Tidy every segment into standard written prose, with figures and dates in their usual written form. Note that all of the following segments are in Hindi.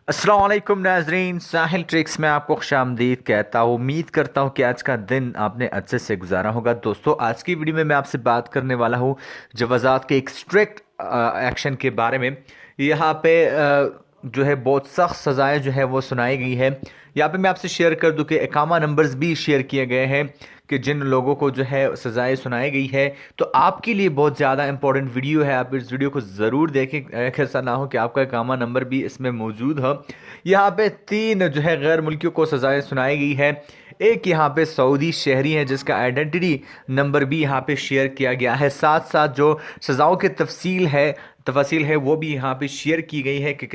अस्सलाम वालेकुम नाजरीन, साहिल ट्रिक्स में आपको खुशामदीद कहता हूँ। उम्मीद करता हूँ कि आज का दिन आपने अच्छे से गुजारा होगा। दोस्तों, आज की वीडियो में मैं आपसे बात करने वाला हूँ जवाज़ात के एक स्ट्रिक्ट एक्शन के बारे में। यहाँ पे जो है बहुत सख्त सज़ाएँ जो है वो सुनाई गई है। यहाँ पे मैं आपसे शेयर कर दूँ कि इकामा नंबर्स भी शेयर किए गए हैं कि जिन लोगों को जो है सज़ाएँ सुनाई गई है। तो आपके लिए बहुत ज़्यादा इंपॉर्टेंट वीडियो है, आप इस वीडियो को ज़रूर देखें। ऐसा ना हो कि आपका इकामा नंबर भी इसमें मौजूद हो। यहाँ पे 3 जो है गैर मुल्कियों को सज़ाएँ सुनाई गई है। एक यहाँ पे सऊदी शहरी है जिसका आइडेंटिटी नंबर भी यहाँ पे शेयर किया गया है। साथ साथ जो सज़ाओं की तफसील है वो भी यहाँ पे शेयर की गई है कि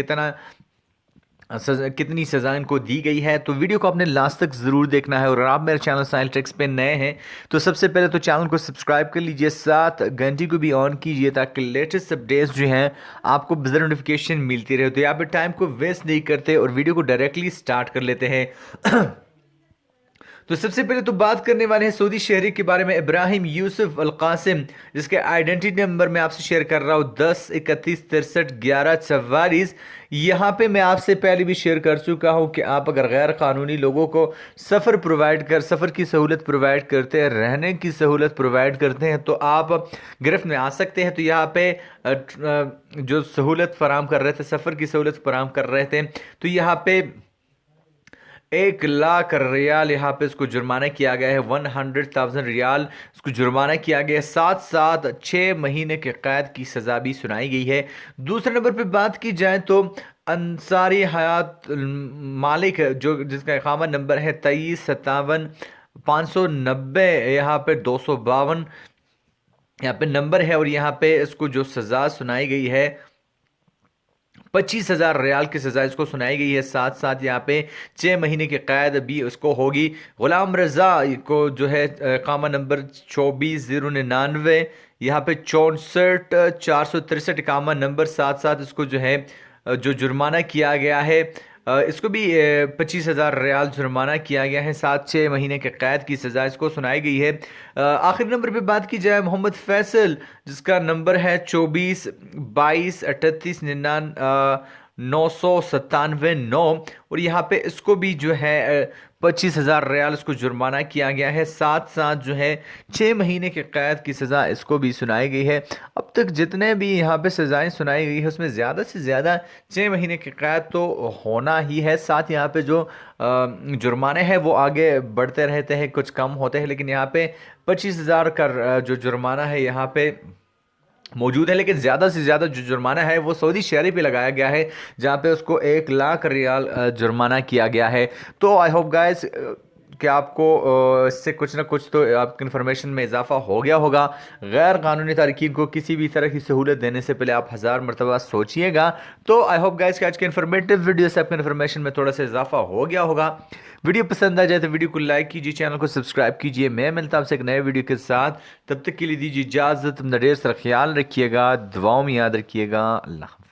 कितनी सज़ा इनको दी गई है। तो वीडियो को आपने लास्ट तक ज़रूर देखना है। और आप मेरे चैनल साहिल ट्रिक्स पे नए हैं तो सबसे पहले तो चैनल को सब्सक्राइब कर लीजिए, साथ घंटी को भी ऑन कीजिए ताकि लेटेस्ट अपडेट्स जो हैं आपको बज़र नोटिफिकेशन मिलती रहे। तो यहाँ पे टाइम को वेस्ट नहीं करते और वीडियो को डायरेक्टली स्टार्ट कर लेते हैं। तो सबसे पहले तो बात करने वाले हैं सऊदी शहरी के बारे में, इब्राहिम यूसुफ अल कासिम, जिसके आइडेंटिटी नंबर मैं आपसे शेयर कर रहा हूँ 10 31 63 11 44। यहाँ पे मैं आपसे पहले भी शेयर कर चुका हूँ कि आप अगर गैर कानूनी लोगों को सफ़र की सहूलत प्रोवाइड करते हैं, रहने की सहूलत प्रोवाइड करते हैं तो आप गिरफ्त में आ सकते हैं। तो यहाँ पे जो सहूलत फराम कर रहे थे, सफ़र की सहूलत फराम कर रहे थे, तो यहाँ पे 1 लाख रियाल यहाँ पे इसको जुर्माना किया गया है। 100,000 रियाल इसको जुर्माना किया गया है। साथ साथ 6 महीने के कैद की सज़ा भी सुनाई गई है। दूसरे नंबर पे बात की जाए तो अंसारी हयात मालिक, जो जिसका इकामा नंबर है 23 57 590, यहाँ पे 252 यहाँ पे नंबर है। और यहाँ पे इसको जो सज़ा सुनाई गई है 25,000 रियाल की सज़ा इसको सुनाई गई है। साथ साथ यहाँ पे 6 महीने की कैद भी उसको होगी। गुलाम रज़ा को जो है कामा नंबर 24,099, यहाँ पे 64,463 कामा नंबर, साथ साथ इसको जो है जो जुर्माना किया गया है इसको भी 25,000 रियाल जुर्माना किया गया है। 7 6 महीने के कैद की सज़ा इसको सुनाई गई है। आखिरी नंबर पे बात की जाए मोहम्मद फैसल, जिसका नंबर है 24 22 38 99 और यहाँ पे इसको भी जो है 25,000 रियाल इसको जुर्माना किया गया है। साथ साथ जो है 6 महीने के कैद की सज़ा इसको भी सुनाई गई है। अब तक जितने भी यहाँ पे सज़ाएं सुनाई गई है उसमें ज़्यादा से ज़्यादा 6 महीने की कैद तो होना ही है। साथ यहाँ पे जो जुर्माने हैं वो आगे बढ़ते रहते हैं, कुछ कम होते हैं, लेकिन यहाँ पे 25,000 का जो जुर्माना है यहाँ पे मौजूद है। लेकिन ज़्यादा से ज़्यादा जो जुर्माना है वो सऊदी शहरी पे लगाया गया है, जहाँ पे उसको 1 लाख रियाल जुर्माना किया गया है। तो आई होप गाइस कि आपको इससे कुछ ना कुछ तो आपकी इन्फॉर्मेशन में इजाफा हो गया होगा। गैर कानूनी तारकीन को किसी भी तरह की सहूलत देने से पहले आप 1000 मरतबा सोचिएगा। तो आई होप गाइस कि आज के इन्फॉर्मेटिव वीडियो से आपकी इन्फॉर्मेशन में थोड़ा सा इजाफा हो गया होगा। वीडियो पसंद आ जाए तो वीडियो को लाइक कीजिए, चैनल को सब्सक्राइब कीजिए। मैं मिलता हूँ आपसे एक नए वीडियो के साथ, तब तक के लिए दीजिए इजाज़त। अपना ढेर सारा ख्याल रखिएगा, दुआओं में याद रखिएगा। अल्लाह।